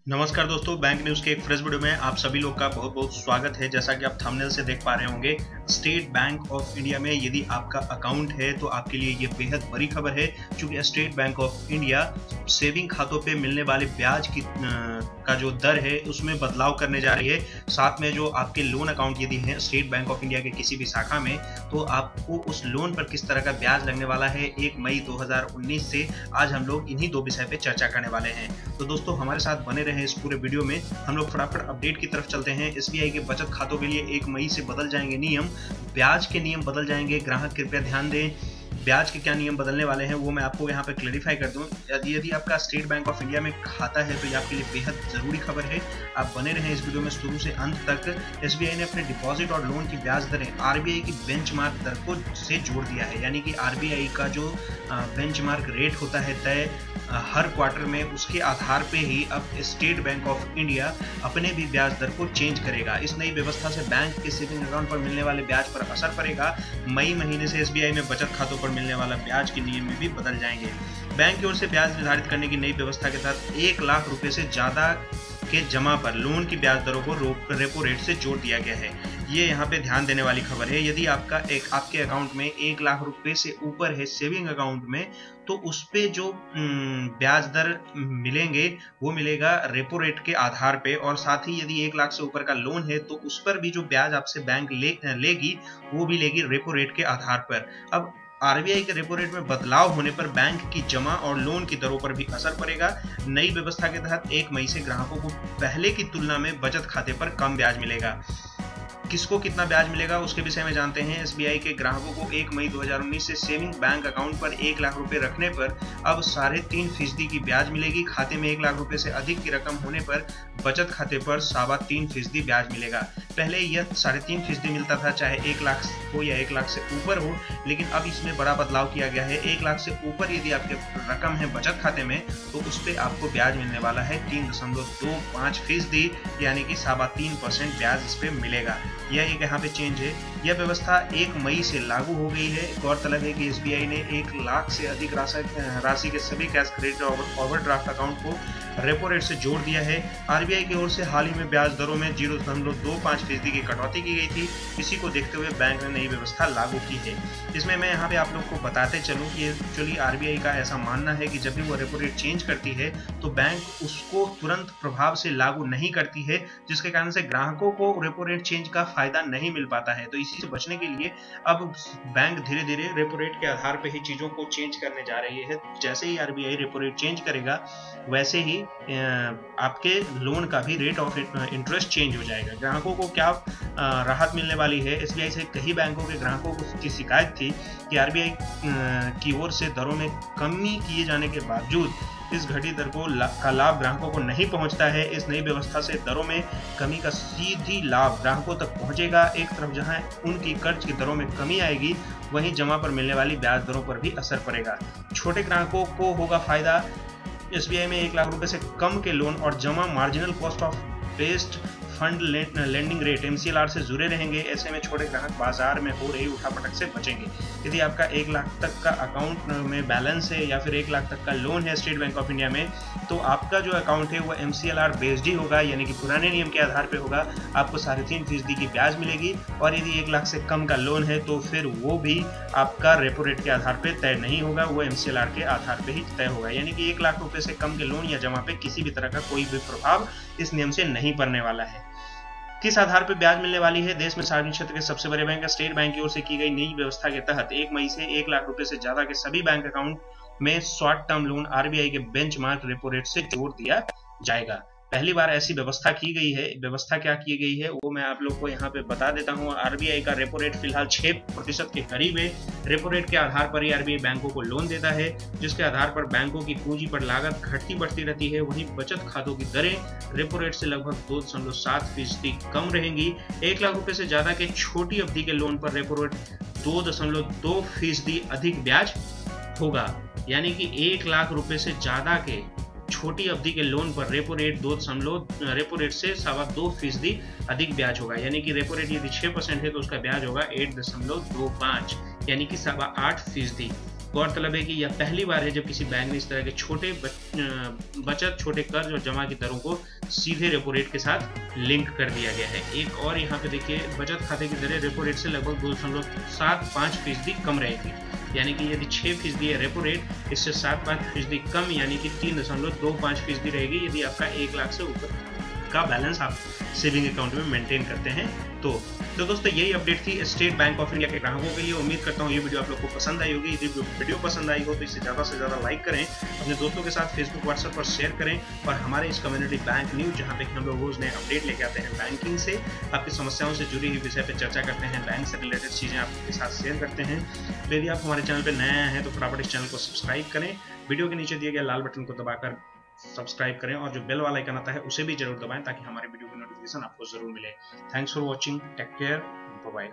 नमस्कार दोस्तों, bank news के एक फ्रेश वीडियो में आप सभी लोग का बहुत बहुत स्वागत है। जैसा कि आप थंबनेल से देख पा रहे होंगे, स्टेट बैंक ऑफ इंडिया में यदि आपका अकाउंट है तो आपके लिए ये बेहद बड़ी खबर है, क्योंकि state bank of India saving खातों पे मिलने वाले ब्याज की का जो दर है उसमें बदलाव करने जा रही है। साथ में जो आपके लोन अकाउंट यदि हैं स्टेट बैंक ऑफ इंडिया के किसी भी शाखा में, तो आपको उस लोन पर किस तरह का ब्याज लगने वाला है 1 मई 2019 से आज हम लोग इन्हीं दो विषय पे चर्चा करने वाले हैं। तो दोस्तों हमारे साथ बने रहे इस पूरे वीडियो में। हम लोग फटाफट अपडेट की तरफ चलते हैं। एसबीआई के बचत खातों के लिए 1 मई से बदल जाएंगे नियम, ब्याज के नियम बदल जाएंगे। ग्राहक कृपया ध्यान दें, ब्याज के क्या नियम बदलने वाले हैं वो मैं आपको यहाँ पे क्लेरिफाई कर दूं। यदि आपका स्टेट बैंक ऑफ इंडिया में खाता है तो ये आपके लिए बेहद जरूरी खबर है। आप बने रहें इस वीडियो में शुरू से अंत तक। एसबीआई ने अपने डिपॉजिट और लोन की ब्याज दरें आरबीआई की बेंचमार्क दर को से जोड़ दिया है, यानी कि आरबीआई का जो बेंचमार्क रेट होता है तय हर क्वार्टर में, उसके आधार पे ही अब स्टेट बैंक ऑफ इंडिया अपने भी ब्याज दर को चेंज करेगा। इस नई व्यवस्था से बैंक के सेविंग अकाउंट पर मिलने वाले ब्याज पर असर पड़ेगा। मई महीने से एसबीआई में बचत खातों पर मिलने वाला ब्याज के नियम में भी बदल जाएंगे। बैंक की ओर से ब्याज निर्धारित करने की नई व्यवस्था के तहत 1 लाख रुपए से ज्यादा के जमा पर लोन की ब्याज दरों को रेपो रेट से जोड़ दिया गया है। ये यहाँ पे ध्यान देने वाली खबर है। यदि आपके अकाउंट में 1 लाख रुपए से ऊपर है सेविंग अकाउंट में, तो उस पे जो ब्याज दर मिलेंगे वो मिलेगा रेपो रेट के आधार पे, और साथ ही यदि 1 लाख से ऊपर का लोन है तो उस पर भी जो ब्याज आपसे बैंक लेगी वो भी लेगी रेपो रेट के आधार पर। अब आरबीआई के रेपो रेट में बदलाव होने पर बैंक की जमा और लोन की दरों पर भी असर पड़ेगा। नई व्यवस्था के तहत 1 मई से ग्राहकों को पहले की तुलना में बचत खाते पर कम ब्याज मिलेगा। किसको कितना ब्याज मिलेगा उसके विषय में जानते हैं। एसबीआई के ग्राहकों को 1 मई 2019 से सेविंग बैंक अकाउंट पर 1 लाख रुपए रखने पर अब 3.5% की ब्याज मिलेगी। खाते में 1 लाख रुपए से अधिक की रकम होने पर बचत खाते पर 3.25% ब्याज मिलेगा। पहले यह 3.5% मिलता था, चाहे 1 लाख हो या 1 लाख से ऊपर हो, लेकिन अब इसमें बड़ा बदलाव किया गया है। 1 लाख से ऊपर यदि आपके रकम है बचत खाते में तो उस पर आपको ब्याज मिलने वाला है 3.25%, यानी कि 3.25% ब्याज इस पे मिलेगा। यह एक यहाँ पे चेंज है। यह व्यवस्था 1 मई से लागू हो गई है। गौरतलब है कि एसबीआई ने 1 लाख से अधिक राशि के सभी कैश क्रेडिट और ओवरड्राफ्ट अकाउंट को रेपो रेट से जोड़ दिया है। आरबीआई की ओर से हाल ही में ब्याज दरों में 0.25% की कटौती की गई थी। इसी को देखते हुए बैंक ने नई व्यवस्था लागू की है। इसमें मैं यहाँ पे आप लोग को बताते चलूँ कि एक्चुअली आरबीआई का ऐसा मानना है कि जब भी वो रेपो रेट चेंज करती है तो बैंक उसको तुरंत प्रभाव से लागू नहीं करती है, जिसके कारण से ग्राहकों को रेपो रेट चेंज का फायदा नहीं मिल पाता है। तो इसी से बचने के लिए अब बैंक धीरे धीरे रेपो रेट के आधार पे ही चीजों को चेंज करने जा रही है। जैसे ही आरबीआई रेपो रेट चेंज करेगा वैसे ही आपके लोन का भी रेट ऑफ इंटरेस्ट चेंज हो जाएगा। ग्राहकों को क्या राहत मिलने वाली है। एसबीआई से कई बैंकों के ग्राहकों की शिकायत थी कि आरबीआई की ओर से दरों में कमी किए जाने के बावजूद इस घटी दर का लाभ ग्राहकों को नहीं पहुंचता है। इस नई व्यवस्था से दरों में कमी का सीधी लाभ ग्राहकों तक पहुंचेगा। एक तरफ जहां उनकी कर्ज की दरों में कमी आएगी, वहीं जमा पर मिलने वाली ब्याज दरों पर भी असर पड़ेगा। छोटे ग्राहकों को होगा फायदा। एसबीआई में 1 लाख रुपए से कम के लोन और जमा marginal cost of based fund lending rate MCLR से जुड़े रहेंगे। ऐसे में छोटे ग्राहक बाजार में हो रही उठापटक से बचेंगे। यदि आपका 1 लाख तक का अकाउंट में बैलेंस है या फिर 1 लाख तक का लोन है स्टेट बैंक ऑफ इंडिया में, तो आपका जो अकाउंट है वो MCLR बेस्ड ही होगा, यानी कि पुराने नियम के आधार पे होगा। आपको 3.5% की ब्याज मिलेगी, और यदि 1 लाख से कम का लोन है तो फिर वो भी आपका रेपो रेट के आधार पे तय नहीं होगा, वो MCLR के आधार पे ही तय होगा। यानी कि 1 लाख रुपए से कम के लोन या जमा पे किसी भी तरह का कोई भी प्रभाव इस नियम से नहीं पड़ने वाला है। किस आधार पर ब्याज मिलने वाली है। देश में सार्वजनिक क्षेत्र के सबसे बड़े बैंक स्टेट बैंक की ओर से की गई नई व्यवस्था के तहत 1 मई से 1 लाख रुपए से ज्यादा के सभी बैंक अकाउंट में शॉर्ट टर्म लोन आरबीआई के बेंचमार्क रेपो रेट से जोड़ दिया जाएगा। पहली बार ऐसी व्यवस्था की गई है। व्यवस्था क्या की गई है वो मैं आप लोग को यहाँ पे बता देता हूँ। आरबीआई का रेपो रेट फिलहाल 6% के करीब है। रेपो रेट के आधार पर ही आरबीआई बैंकों को लोन देता है, जिसके आधार पर बैंकों की पूंजी पर लागत घटती बढ़ती रहती है। वहीं बचत खातों की दरें रेपो रेट से लगभग 2.7% कम रहेंगी। 1 लाख रुपए से ज्यादा के छोटी अवधि के लोन पर रेपो रेट 2.2% अधिक ब्याज होगा, यानी कि 1 लाख रुपए से ज्यादा के छोटी अवधि के लोन पर रेपो रेट से 2.25% अधिक ब्याज होगा। यानी कि रेपो रेट यदि 6% है तो उसका ब्याज होगा 8.25, यानी कि 8.25%। गौरतलब है कि यह पहली बार है जब किसी बैंक ने इस तरह के छोटे बचत, छोटे कर्ज और जमा की दरों को सीधे रेपो रेट के साथ लिंक कर दिया गया है। एक और यहाँ पे देखिए, बचत खाते की दरें रेपो रेट से लगभग 2.75% कम रहेगी, यानी कि यदि 6% है रेपो रेट, इससे 7.5% कम यानी कि 3.25% रहेगी यदि आपका 1 लाख से ऊपर का बैलेंस आप सेविंग अकाउंट में मेंटेन करते हैं। तो दोस्तों यही अपडेट थी स्टेट बैंक ऑफ इंडिया के ग्राहकों के लिए। उम्मीद करता हूँ ये वीडियो आप लोग को पसंद आई होगी। यदि वीडियो पसंद आई हो तो इसे ज़्यादा से ज़्यादा लाइक करें, अपने दोस्तों के साथ फेसबुक व्हाट्सएप पर शेयर करें, और हमारे इस कम्युनिटी बैंक न्यूज, जहाँ पे हम लोग रोज नए अपडेट लेके आते हैं बैंकिंग से, आपकी समस्याओं से जुड़ी हुई विषय पर चर्चा करते हैं, बैंक से रिलेटेड चीज़ें आपके साथ शेयर करते हैं। तो यदि आप हमारे चैनल पर नए आए हैं तो फटाफट इस चैनल को सब्सक्राइब करें, वीडियो के नीचे दिए गए लाल बटन को दबाकर सब्सक्राइब करें, और जो बेल वाला आइकन आता है उसे भी जरूर दबाएं ताकि हमारे वीडियो की नोटिफिकेशन आपको जरूर मिले। Thanks for watching, take care, bye bye.